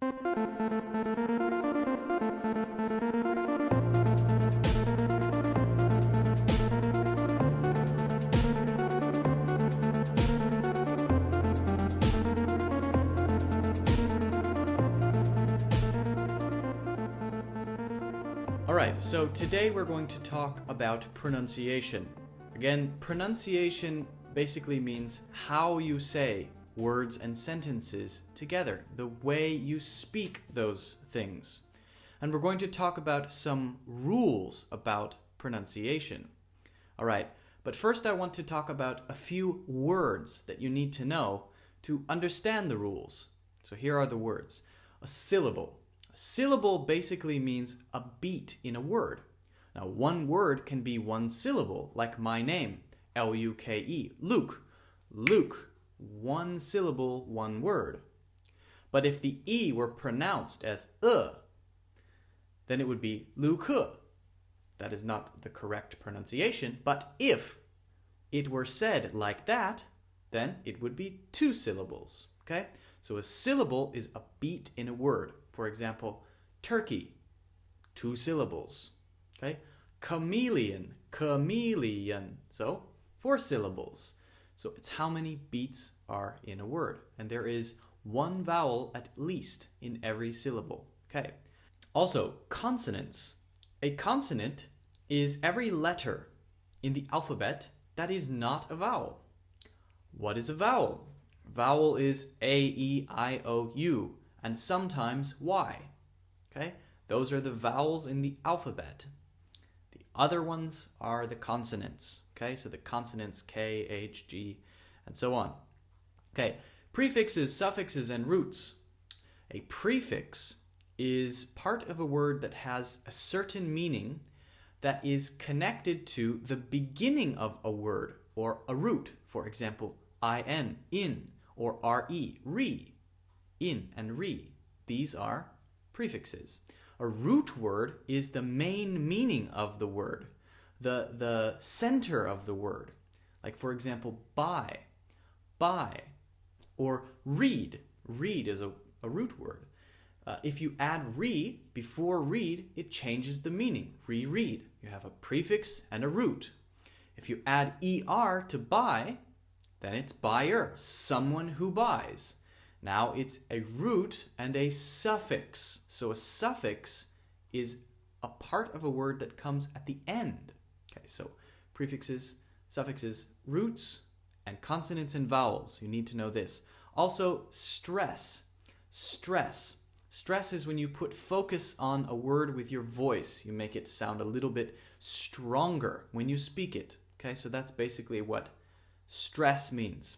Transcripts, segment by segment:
Alright, so today we're going to talk about pronunciation. Again, pronunciation basically means how you say words and sentences together, the way you speak those things. And we're going to talk about some rules about pronunciation. Alright, but first I want to talk about a few words that you need to know to understand the rules. So here are the words. A syllable. A syllable basically means a beat in a word. Now, one word can be one syllable, like my name, L-U-K-E, Luke. Luke, one syllable, one word. But if the E were pronounced as then it would be Luke. That is not the correct pronunciation, but if it were said like that, then it would be two syllables, okay? So a syllable is a beat in a word. For example, turkey, two syllables, okay? Chameleon, chameleon, so four syllables. So it's how many beats are in a word. And there is one vowel at least in every syllable, okay? Also, consonants. A consonant is every letter in the alphabet that is not a vowel. What is a vowel? Vowel is A, E, I, O, U, and sometimes Y. Okay? Those are the vowels in the alphabet. The other ones are the consonants. Okay? So the consonants K, H, G, and so on. Okay. Prefixes, suffixes, and roots. A prefix is part of a word that has a certain meaning that is connected to the beginning of a word or a root. For example, in, or re, re, in and re. These are prefixes. A root word is the main meaning of the word, the center of the word. Like, for example, buy, or read. Read is a root word. If you add re before read, it changes the meaning. Reread. You have a prefix and a root. If you add er to buy, then it's buyer, someone who buys. Now it's a root and a suffix. So a suffix is a part of a word that comes at the end. Okay, so prefixes, suffixes, roots, and consonants and vowels. You need to know this. Also, stress. Stress. Stress is when you put focus on a word with your voice. You make it sound a little bit stronger when you speak it. Okay, so that's basically what stress means.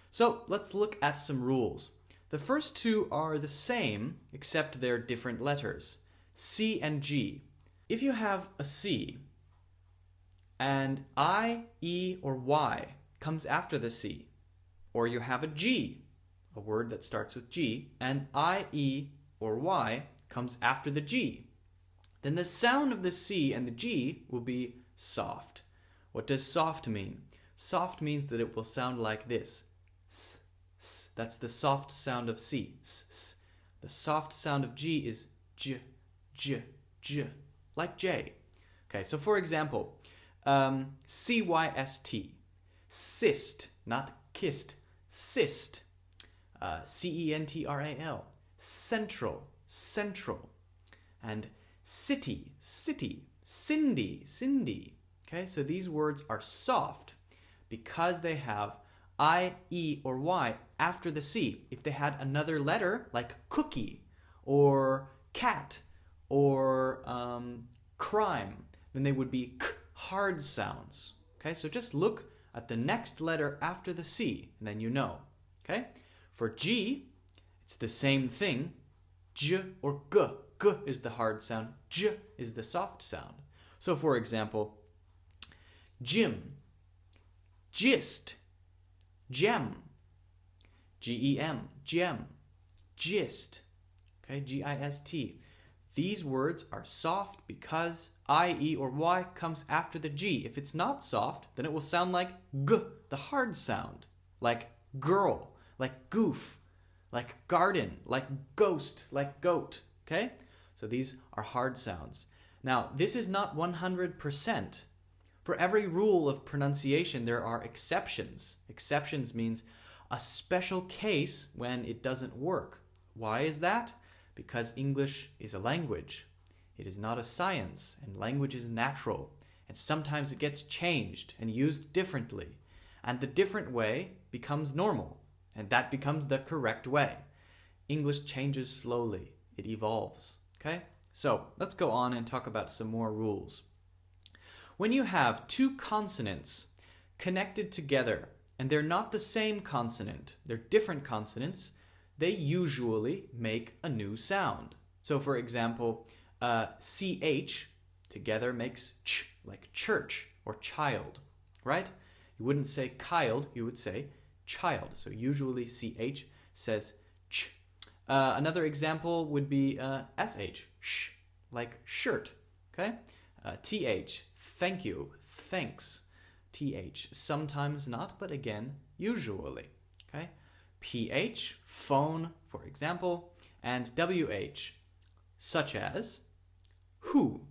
So let's look at some rules. The first two are the same, except they're different letters. C and G. If you have a C and I, E, or Y comes after the C, or you have a G, a word that starts with G, and I, E, or Y comes after the G, then the sound of the C and the G will be soft. What does soft mean? Soft means that it will sound like this. S, s. That's the soft sound of C. S, s. The soft sound of G is J, J, J, like J. Okay, so for example, C-Y-S-T. Cyst, not kissed. Cyst. C-E-N-T-R-A-L. Central, central. And city, city. Cindy, Cindy. Okay, so these words are soft because they have I, E, or Y after the C. If they had another letter like cookie or cat or crime, then they would be k hard sounds. Okay, so just look at the next letter after the C, and then you know. Okay, for G, it's the same thing. J or G. G is the hard sound. J is the soft sound. So for example, gym, gist, gem, G-E-M, gem, gist, okay, G-I-S-T. These words are soft because I, E, or Y comes after the G. If it's not soft, then it will sound like G, the hard sound, like girl, like goof, like garden, like ghost, like goat, okay? So these are hard sounds. Now, this is not 100%. For every rule of pronunciation, there are exceptions. Exceptions means a special case when it doesn't work. Why is that? Because English is a language. It is not a science, and language is natural. And sometimes it gets changed and used differently. And the different way becomes normal, and that becomes the correct way. English changes slowly. It evolves, okay? So let's go on and talk about some more rules. When you have two consonants connected together, and they're not the same consonant, they're different consonants, they usually make a new sound. So for example, CH together makes ch, like church or child, right? You wouldn't say child, you would say child. So usually CH says ch. Another example would be SH, sh, like shirt, okay? TH, thank you, thanks. TH, sometimes not, but again, usually, okay? PH, phone, for example, and WH, such as who.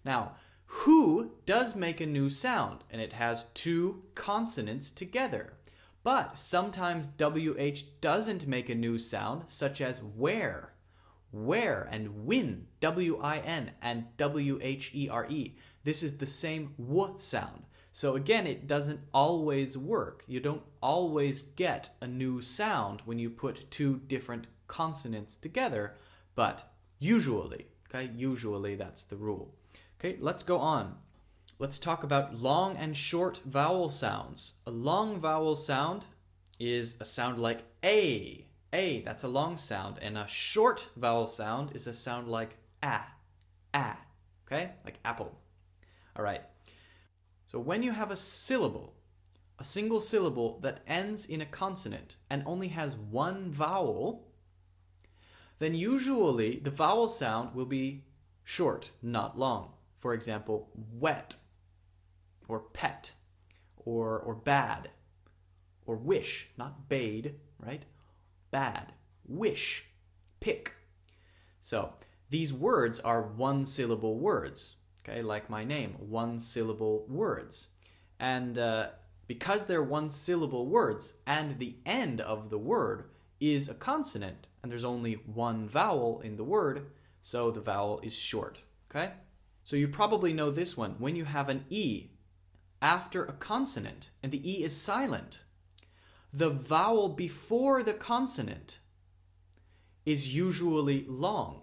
Now, who does make a new sound, and it has two consonants together. But sometimes WH doesn't make a new sound, such as where. Where and win, W-I-N, and W-H-E-R-E. This is the same W sound. So again, it doesn't always work. You don't always get a new sound when you put two different consonants together, but usually, okay, usually that's the rule. Okay, let's go on. Let's talk about long and short vowel sounds. A long vowel sound is a sound like A. A, that's a long sound. And a short vowel sound is a sound like A. Okay? Like apple. All right. So when you have a syllable, a single syllable that ends in a consonant and only has one vowel, then usually the vowel sound will be short, not long. For example, wet, or pet, or bad, or wish, not bade, right? Bad, wish, pick. So these words are one-syllable words, okay? Like my name, one-syllable words. And because they're one-syllable words and the end of the word is a consonant and there's only one vowel in the word, so the vowel is short, okay? So you probably know this one. When you have an E after a consonant and the E is silent, the vowel before the consonant is usually long.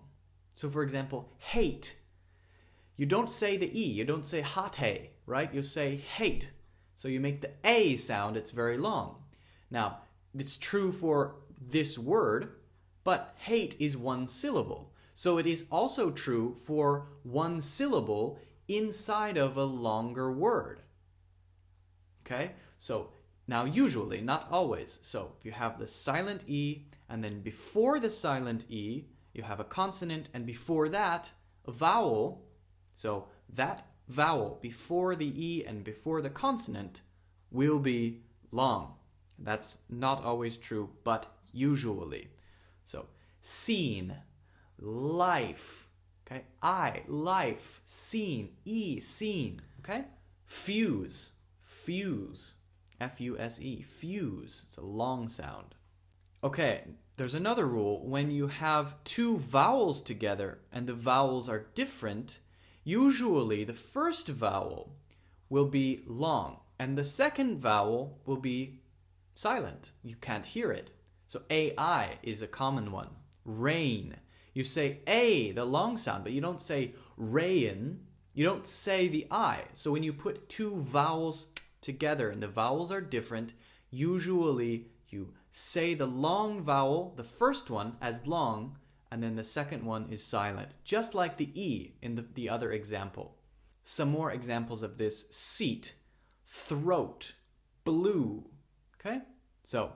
So for example, hate. You don't say the E, you don't say hate, right? You say hate. So you make the A sound, it's very long. Now, it's true for this word, but hate is one syllable. So it is also true for one syllable inside of a longer word. Okay? So now usually, not always. So if you have the silent E, and then before the silent E, you have a consonant, and before that, a vowel. So that vowel before the E and before the consonant will be long. That's not always true, but usually. So seen, life, okay? I, life, seen, E, seen, okay? Fuse, fuse. F-U-S-E, fuse. It's a long sound. Okay, there's another rule. When you have two vowels together and the vowels are different, usually the first vowel will be long and the second vowel will be silent. You can't hear it. So A-I is a common one. Rain. You say A, the long sound, but you don't say rain. You don't say the I. So when you put two vowels together and the vowels are different, usually you say the long vowel, the first one, as long, and then the second one is silent, just like the E in the other example. Some more examples of this: seat, throat, blue. Okay? So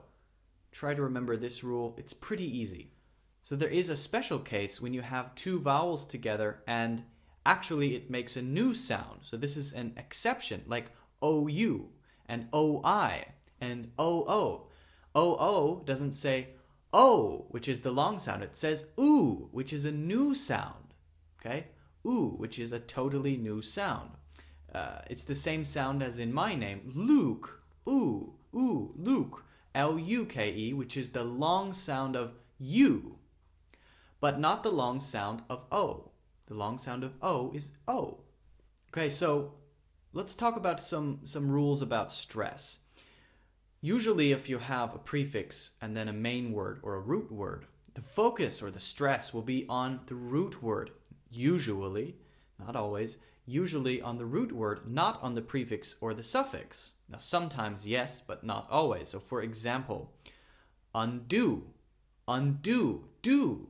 try to remember this rule. It's pretty easy. So there is a special case when you have two vowels together and actually it makes a new sound. So this is an exception, like OU and OI and OO. OO doesn't say O, which is the long sound. It says oo, which is a new sound. Okay? Oo, which is a totally new sound. It's the same sound as in my name, Luke. Ooh, ooh, Luke. L-U-K-E, which is the long sound of U, but not the long sound of O. The long sound of O is O. Okay, so let's talk about some rules about stress. Usually if you have a prefix and then a main word or a root word, the focus or the stress will be on the root word. Usually, not always, usually on the root word, not on the prefix or the suffix. Now sometimes yes, but not always. So for example, undo, undo, do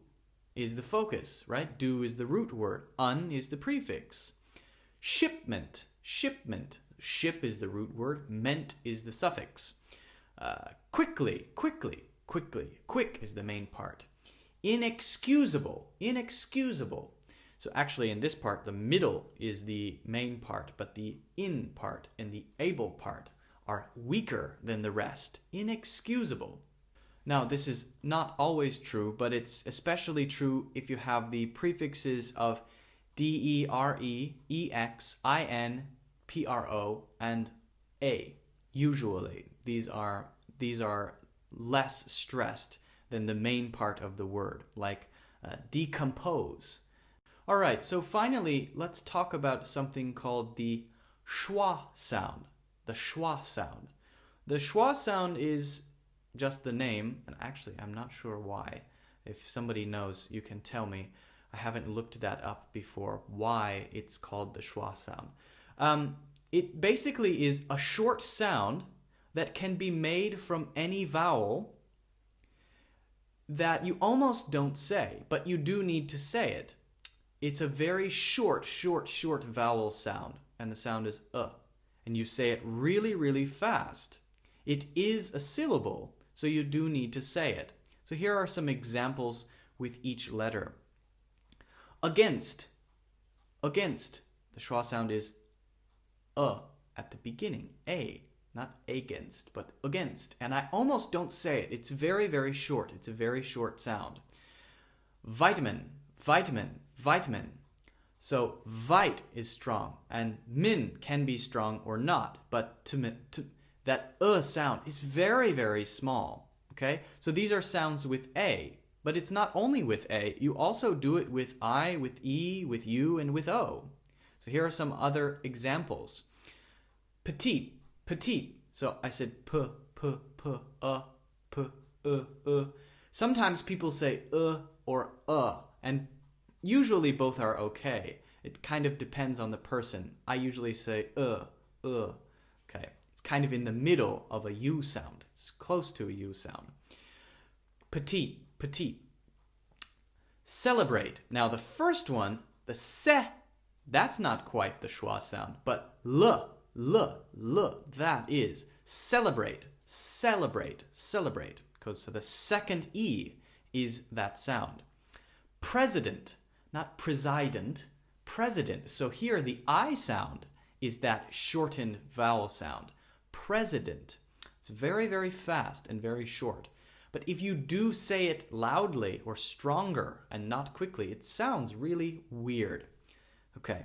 is the focus, right? Do is the root word, un is the prefix. Shipment, shipment, ship is the root word, ment is the suffix. Quickly, quickly, quickly, quick is the main part. Inexcusable, inexcusable. So actually in this part, the middle is the main part, but the in part and the able part are weaker than the rest. Inexcusable. Now this is not always true, but it's especially true if you have the prefixes of D-E-R-E, E-X-I-N, P-R-O, and A. Usually, these are less stressed than the main part of the word, like decompose. All right, so finally, let's talk about something called the schwa sound. The schwa sound. The schwa sound is just the name, and actually, I'm not sure why. If somebody knows, you can tell me. I haven't looked that up before, why it's called the schwa sound. It basically is a short sound that can be made from any vowel that you almost don't say, but you do need to say it. It's a very short vowel sound, and the sound is and you say it really, really fast. It is a syllable, so you do need to say it. So here are some examples with each letter. Against, against. The schwa sound is at the beginning, a, not against, but against. And I almost don't say it. It's very, very short. It's a very short sound. Vitamin, vitamin, vitamin. So vit is strong, and min can be strong or not, but that sound is very, very small. Okay, so these are sounds with a, but it's not only with a. You also do it with I, with e, with u, and with o. So here are some other examples. Petite, petite. So I said p, p, p, p, Sometimes people say or and usually both are okay. It kind of depends on the person. I usually say Okay, it's kind of in the middle of a U sound. It's close to a U sound. Petite, petite. Celebrate. Now the first one, the se, that's not quite the schwa sound, but l, that is celebrate, celebrate, celebrate. So the second E is that sound. President, not president, president. So here the I sound is that shortened vowel sound. President. It's very, very fast and very short. But if you do say it loudly or stronger and not quickly, it sounds really weird. Okay.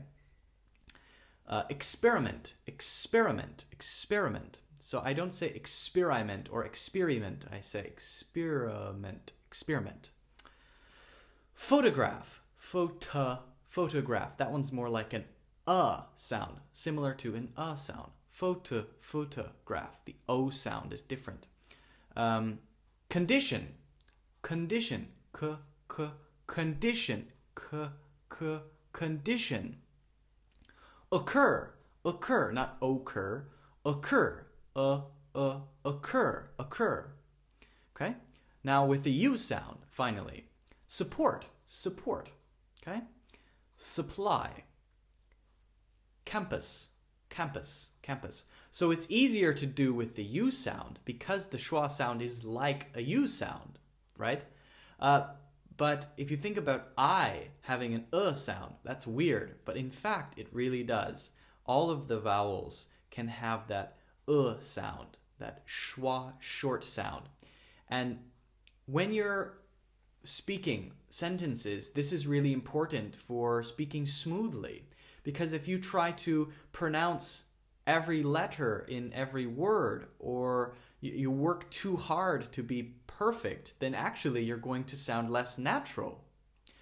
Experiment, experiment, experiment. So I don't say experiment or experiment. I say experiment, experiment. Photograph, photograph. That one's more like an sound, similar to an sound. Photograph. The O sound is different. Condition, condition, condition, condition. Occur, occur, not occur, occur, occur, occur. Okay? Now with the U sound, finally. Support, support. Okay? Supply. Campus, campus, campus. So it's easier to do with the U sound because the schwa sound is like a U sound, right? But if you think about I having an sound, that's weird. But in fact, it really does. All of the vowels can have that sound, that schwa short sound. And when you're speaking sentences, this is really important for speaking smoothly, because if you try to pronounce every letter in every word, or you work too hard to be perfect, then actually you're going to sound less natural.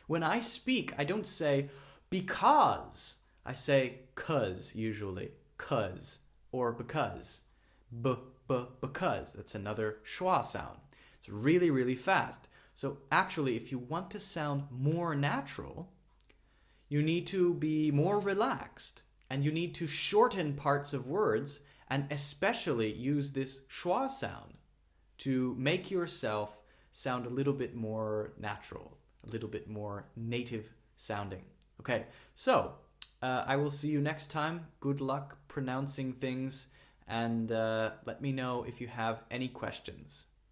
When I speak, I don't say because. I say cuz usually. Cuz or because. Because. That's another schwa sound. It's really, really fast. So actually, if you want to sound more natural, you need to be more relaxed, and you need to shorten parts of words, and especially use this schwa sound to make yourself sound a little bit more natural, a little bit more native sounding. Okay, so I will see you next time. Good luck pronouncing things, and let me know if you have any questions.